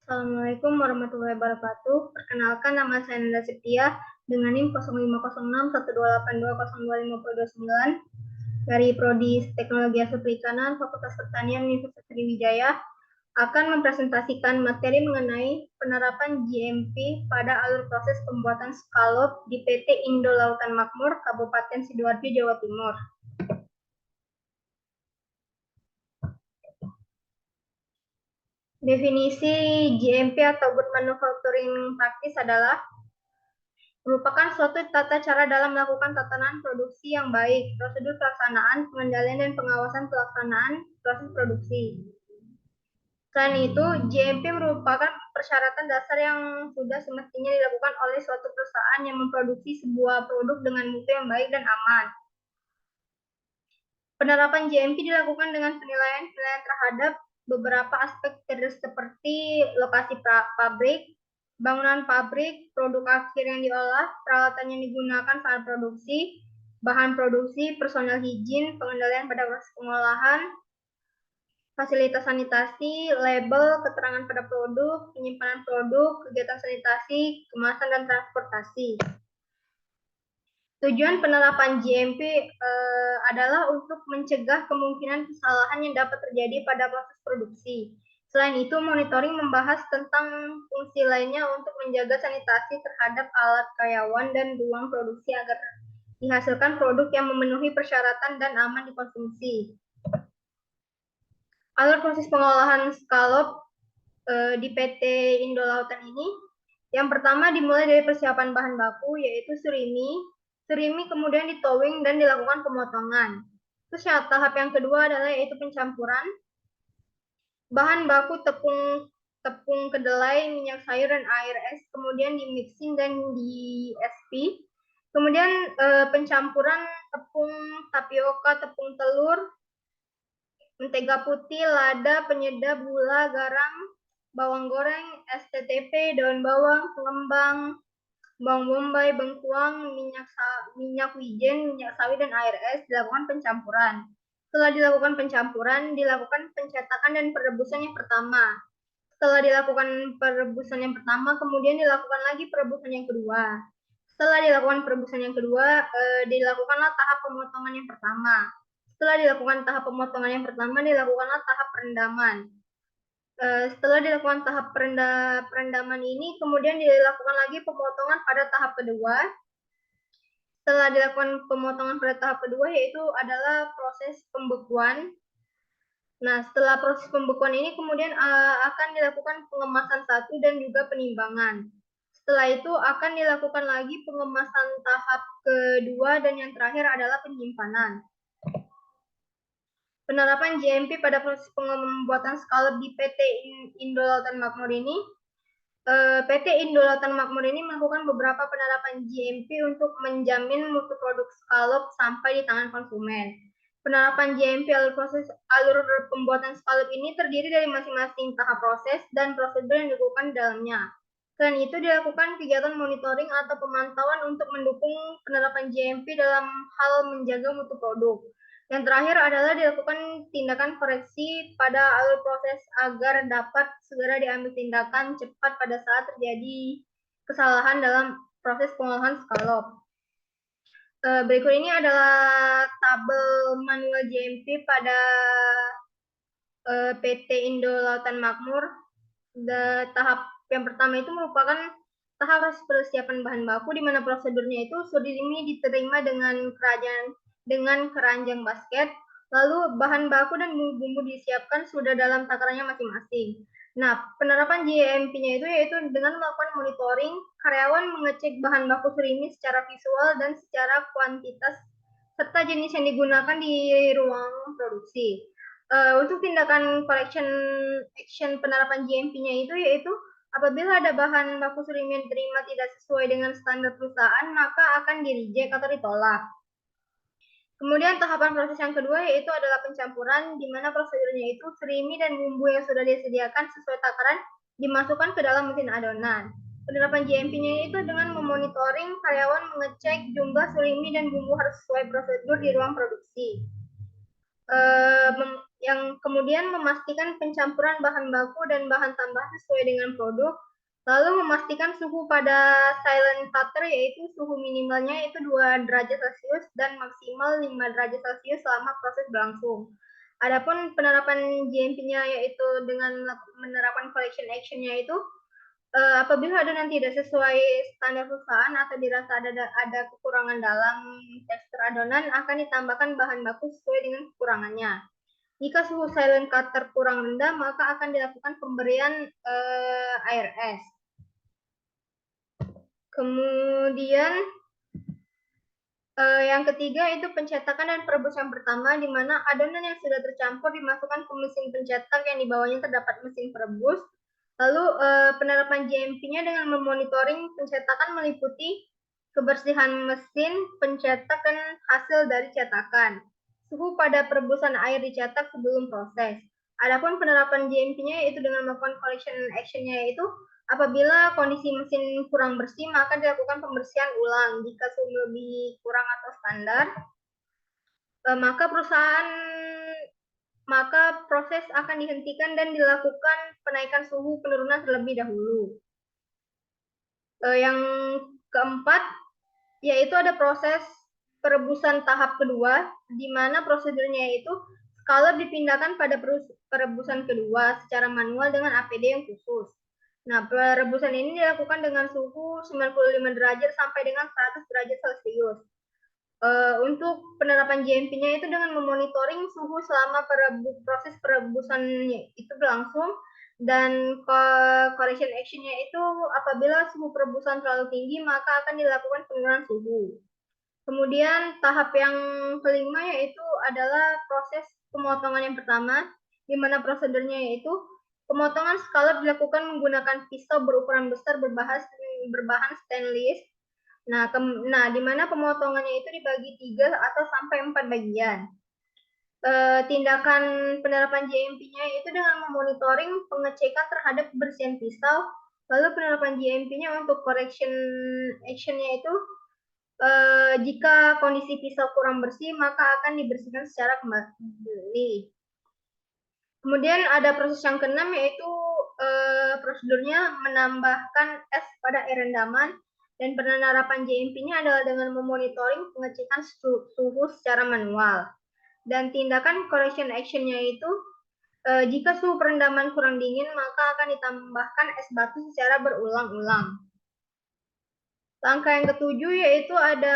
Assalamualaikum warahmatullahi wabarakatuh. Perkenalkan, nama saya Nanda Setia dengan NIM 050612820259 dari Prodi Teknologi Hasil Perikanan Fakultas Pertanian Universitas Sriwijaya akan mempresentasikan materi mengenai penerapan GMP pada alur proses pembuatan skalop di PT Indo Lautan Makmur, Kabupaten Sidoarjo, Jawa Timur. Definisi GMP atau Good Manufacturing Practice adalah merupakan suatu tata cara dalam melakukan tatanan produksi yang baik, prosedur pelaksanaan, pengendalian, dan pengawasan pelaksanaan proses produksi. Selain itu, GMP merupakan persyaratan dasar yang sudah semestinya dilakukan oleh suatu perusahaan yang memproduksi sebuah produk dengan mutu yang baik dan aman. Penerapan GMP dilakukan dengan penilaian terhadap beberapa aspek seperti lokasi pabrik, bangunan pabrik, produk akhir yang diolah, peralatan yang digunakan saat produksi, bahan produksi, personel higien, pengendalian pada proses pengolahan, fasilitas sanitasi, label, keterangan pada produk, penyimpanan produk, kegiatan sanitasi, kemasan, dan transportasi. Tujuan penerapan GMP adalah untuk mencegah kemungkinan kesalahan yang dapat terjadi pada proses produksi. Selain itu, monitoring membahas tentang fungsi lainnya untuk menjaga sanitasi terhadap alat karyawan dan ruang produksi agar dihasilkan produk yang memenuhi persyaratan dan aman dikonsumsi. Alur proses pengolahan skalop di PT Indo Lautan ini, yang pertama dimulai dari persiapan bahan baku, yaitu surimi. Surimi kemudian ditowing dan dilakukan pemotongan. Terus tahap yang kedua adalah yaitu pencampuran. Bahan baku tepung kedelai, minyak sayur, dan air es, kemudian di mixing dan di SP. Kemudian pencampuran tepung tapioka, tepung telur, mentega putih, lada, penyedap, gula, garam, bawang goreng, STTP, daun bawang, pengembang, bawang bombay, bengkuang, minyak wijen, minyak sawit, dan air es dilakukan pencampuran. Setelah dilakukan pencampuran, dilakukan pencetakan dan perebusan yang pertama. Setelah dilakukan perebusan yang pertama, kemudian dilakukan lagi perebusan yang kedua. Setelah dilakukan perebusan yang kedua, dilakukanlah tahap pemotongan yang pertama. Setelah dilakukan tahap pemotongan yang pertama, dilakukanlah tahap perendaman. Setelah dilakukan tahap perendaman ini, kemudian dilakukan lagi pemotongan pada tahap kedua. Setelah dilakukan pemotongan pada tahap kedua, yaitu adalah proses pembekuan. Nah, setelah proses pembekuan ini, kemudian akan dilakukan pengemasan satu dan juga penimbangan. Setelah itu akan dilakukan lagi pengemasan tahap kedua dan yang terakhir adalah penyimpanan. Penerapan GMP pada proses pembuatan skalop di PT Indo Lautan Makmur ini, PT Indo Lautan Makmur ini melakukan beberapa penerapan GMP untuk menjamin mutu produk skalop sampai di tangan konsumen. Penerapan GMP alur pembuatan skalop ini terdiri dari masing-masing tahap proses dan prosedur yang dilakukan di dalamnya. Selain itu, dilakukan kegiatan monitoring atau pemantauan untuk mendukung penerapan GMP dalam hal menjaga mutu produk. Yang terakhir adalah dilakukan tindakan koreksi pada alur proses agar dapat segera diambil tindakan cepat pada saat terjadi kesalahan dalam proses pengolahan skalop. Berikut ini adalah tabel manual GMP pada PT Indo Lautan Makmur. Tahap yang pertama itu merupakan tahap persiapan bahan baku, di mana prosedurnya itu surimi diterima dengan keranjang basket, lalu bahan baku dan bumbu-bumbu disiapkan sudah dalam takarannya masing-masing. Nah, penerapan GMP-nya itu yaitu dengan melakukan monitoring, karyawan mengecek bahan baku surimi secara visual dan secara kuantitas, serta jenis yang digunakan di ruang produksi. Untuk tindakan correction action penerapan GMP-nya itu yaitu apabila ada bahan baku surimi yang diterima tidak sesuai dengan standar perusahaan, maka akan di-reject atau ditolak. Kemudian tahapan proses yang kedua yaitu adalah pencampuran, di mana prosedurnya itu surimi dan bumbu yang sudah disediakan sesuai takaran dimasukkan ke dalam mesin adonan. Penerapan GMP-nya itu dengan memonitoring, karyawan mengecek jumlah surimi dan bumbu harus sesuai prosedur di ruang produksi. Yang kemudian memastikan pencampuran bahan baku dan bahan tambahan sesuai dengan produk, lalu memastikan suhu pada silent cutter yaitu suhu minimalnya itu 2 derajat Celcius dan maksimal 5 derajat Celcius selama proses berlangsung. Adapun penerapan GMP-nya yaitu dengan menerapkan collection action-nya itu apabila adonan tidak sesuai standar perusahaan atau dirasa ada kekurangan dalam tekstur adonan, akan ditambahkan bahan baku sesuai dengan kekurangannya. Jika suhu silent cutter kurang rendah, maka akan dilakukan pemberian air es. Kemudian yang ketiga itu pencetakan dan perebusan pertama, di mana adonan yang sudah tercampur dimasukkan ke mesin pencetak yang di bawahnya terdapat mesin perebus. Lalu penerapan GMP-nya dengan memonitoring pencetakan meliputi kebersihan mesin pencetak dan hasil dari cetakan, suhu pada perebusan air dicetak sebelum proses. Adapun penerapan GMP-nya yaitu dengan melakukan collection action-nya yaitu apabila kondisi mesin kurang bersih, maka dilakukan pembersihan ulang. Jika suhu lebih kurang atau standar, maka proses akan dihentikan dan dilakukan penaikan suhu penurunan terlebih dahulu. Yang keempat, yaitu ada proses perebusan tahap kedua, di mana prosedurnya yaitu scallop dipindahkan pada perebusan kedua secara manual dengan APD yang khusus. Nah, perebusan ini dilakukan dengan suhu 95 derajat sampai dengan 100 derajat Celcius. Untuk penerapan GMP-nya itu dengan memonitoring suhu selama proses perebusan itu berlangsung, dan correction action-nya itu apabila suhu perebusan terlalu tinggi, maka akan dilakukan penurunan suhu. Kemudian tahap yang kelima yaitu adalah proses pemotongan yang pertama, di mana prosedurnya yaitu pemotongan scallop dilakukan menggunakan pisau berukuran besar berbahan stainless. Nah, di mana pemotongannya itu dibagi 3 atau sampai 4 bagian. Tindakan penerapan GMP-nya itu dengan memonitoring pengecekan terhadap kebersihan pisau, lalu penerapan GMP-nya untuk correction action-nya itu jika kondisi pisau kurang bersih, maka akan dibersihkan secara kembali. Kemudian ada proses yang keenam yaitu prosedurnya menambahkan es pada air rendaman, dan penerapan GMP-nya adalah dengan memonitoring pengecekan suhu secara manual. Dan tindakan correction action-nya itu jika suhu perendaman kurang dingin, maka akan ditambahkan es batu secara berulang-ulang. Langkah yang ketujuh yaitu ada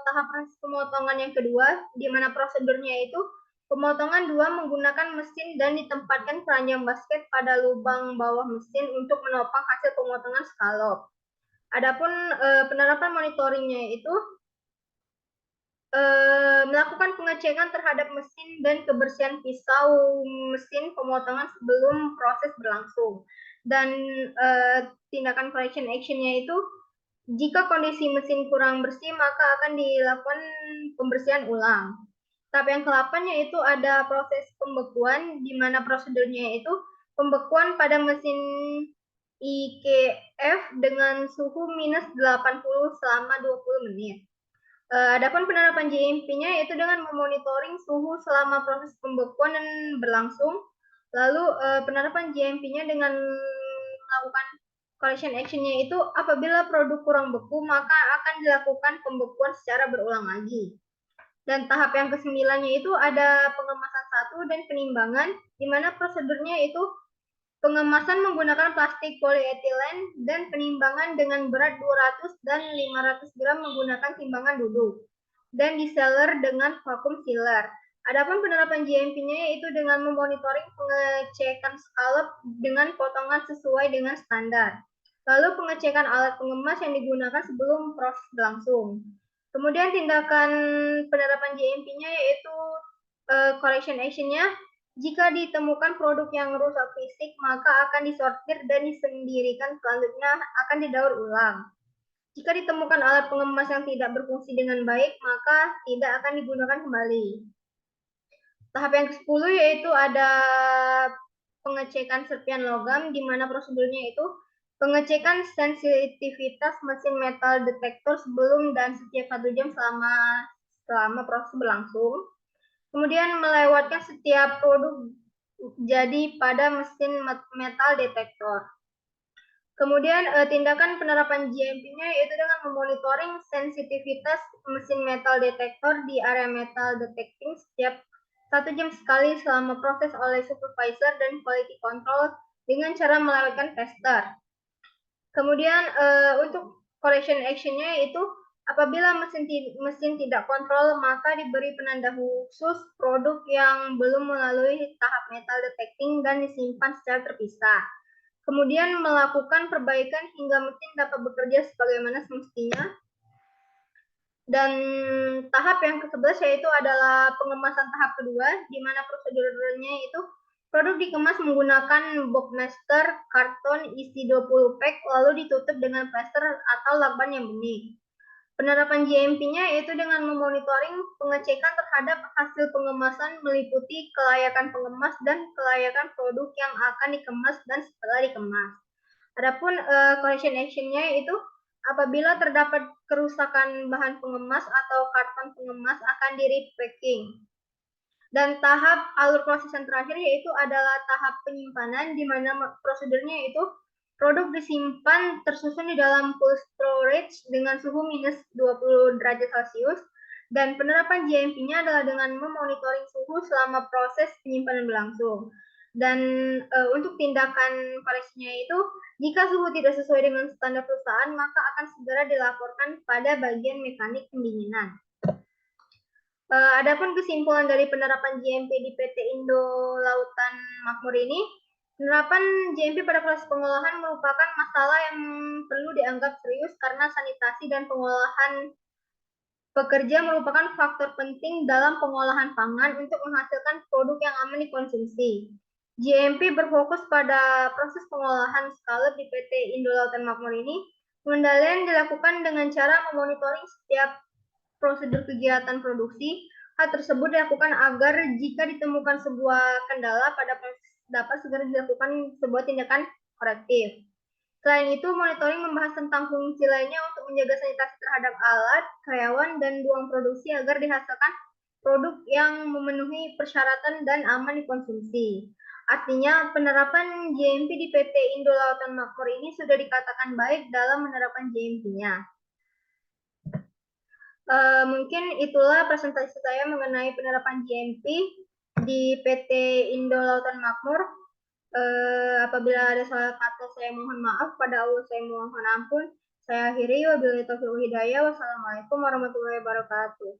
tahap proses pemotongan yang kedua, di mana prosedurnya itu pemotongan 2 menggunakan mesin dan ditempatkan keranjang basket pada lubang bawah mesin untuk menopang hasil pemotongan scallop. Adapun penerapan monitoringnya itu melakukan pengecekan terhadap mesin dan kebersihan pisau mesin pemotongan sebelum proses berlangsung. Dan tindakan correction action-nya itu jika kondisi mesin kurang bersih, maka akan dilakukan pembersihan ulang. Tahap yang ke-8 yaitu ada proses pembekuan, di mana prosedurnya itu pembekuan pada mesin IKF dengan suhu minus 80 selama 20 menit. Adapun penerapan GMP-nya yaitu dengan memonitoring suhu selama proses pembekuan dan berlangsung. Lalu penerapan GMP-nya dengan melakukan correction action-nya itu apabila produk kurang beku, maka akan dilakukan pembekuan secara berulang lagi. Dan tahap yang ke-9-nya itu ada pengemasan 1 dan penimbangan, di mana prosedurnya itu pengemasan menggunakan plastik polietilen dan penimbangan dengan berat 200 dan 500 gram menggunakan timbangan duduk, dan disealer dengan vacuum sealer. Adapun penerapan GMP-nya yaitu dengan memonitoring pengecekan scallop dengan potongan sesuai dengan standar. Lalu pengecekan alat pengemas yang digunakan sebelum proses berlangsung. Kemudian tindakan penerapan GMP-nya yaitu correction action-nya, jika ditemukan produk yang rusak fisik, maka akan disortir dan disendirikan, selanjutnya akan didaur ulang. Jika ditemukan alat pengemas yang tidak berfungsi dengan baik, maka tidak akan digunakan kembali. Tahap yang ke-10 yaitu ada pengecekan serpian logam, di mana prosedurnya itu pengecekan sensitivitas mesin metal detektor sebelum dan setiap 1 jam selama proses berlangsung. Kemudian melewatkan setiap produk jadi pada mesin metal detektor. Kemudian tindakan penerapan GMP-nya yaitu dengan memonitoring sensitivitas mesin metal detektor di area metal detecting setiap 1 jam sekali selama proses oleh supervisor dan quality control dengan cara melewatkan tester. Kemudian untuk correction action-nya yaitu apabila mesin tidak kontrol, maka diberi penanda khusus produk yang belum melalui tahap metal detecting dan disimpan secara terpisah. Kemudian melakukan perbaikan hingga mesin dapat bekerja sebagaimana semestinya. Dan tahap yang ke-11 yaitu adalah pengemasan tahap kedua, di mana prosedurnya itu produk dikemas menggunakan box master karton isi 20 pack lalu ditutup dengan plaster atau lakban yang bening. Penerapan GMP-nya yaitu dengan memonitoring pengecekan terhadap hasil pengemasan meliputi kelayakan pengemas dan kelayakan produk yang akan dikemas dan setelah dikemas. Adapun correction action-nya itu apabila terdapat kerusakan bahan pengemas atau karton pengemas akan di-repacking. Dan tahap alur proses yang terakhir yaitu adalah tahap penyimpanan, di mana prosedurnya itu produk disimpan tersusun di dalam cold storage dengan suhu minus 20 derajat Celcius, dan penerapan GMP-nya adalah dengan memonitoring suhu selama proses penyimpanan berlangsung. Dan untuk tindakan koreksinya itu, jika suhu tidak sesuai dengan standar perusahaan, maka akan segera dilaporkan pada bagian mekanik pendinginan. Adapun kesimpulan dari penerapan GMP di PT Indo Lautan Makmur ini, penerapan GMP pada proses pengolahan merupakan masalah yang perlu dianggap serius karena sanitasi dan pengolahan pekerja merupakan faktor penting dalam pengolahan pangan untuk menghasilkan produk yang aman dikonsumsi. GMP berfokus pada proses pengolahan scallop di PT Indo Lautan Makmur ini. Pengendalian dilakukan dengan cara memonitoring setiap prosedur kegiatan produksi. Hal tersebut dilakukan agar jika ditemukan sebuah kendala pada proses dapat segera dilakukan sebuah tindakan korektif. Selain itu, monitoring membahas tentang fungsi lainnya untuk menjaga sanitasi terhadap alat, karyawan, dan ruang produksi agar dihasilkan produk yang memenuhi persyaratan dan aman dikonsumsi. Artinya, penerapan GMP di PT Indo Lautan Makmur ini sudah dikatakan baik dalam menerapkan GMP-nya. Mungkin itulah presentasi saya mengenai penerapan GMP di PT Indo Lautan Makmur. Apabila ada salah kata saya mohon maaf, pada Allah saya mohon ampun. Saya akhiri, wabillahi taufiq wal hidayah. Wassalamualaikum warahmatullahi wabarakatuh.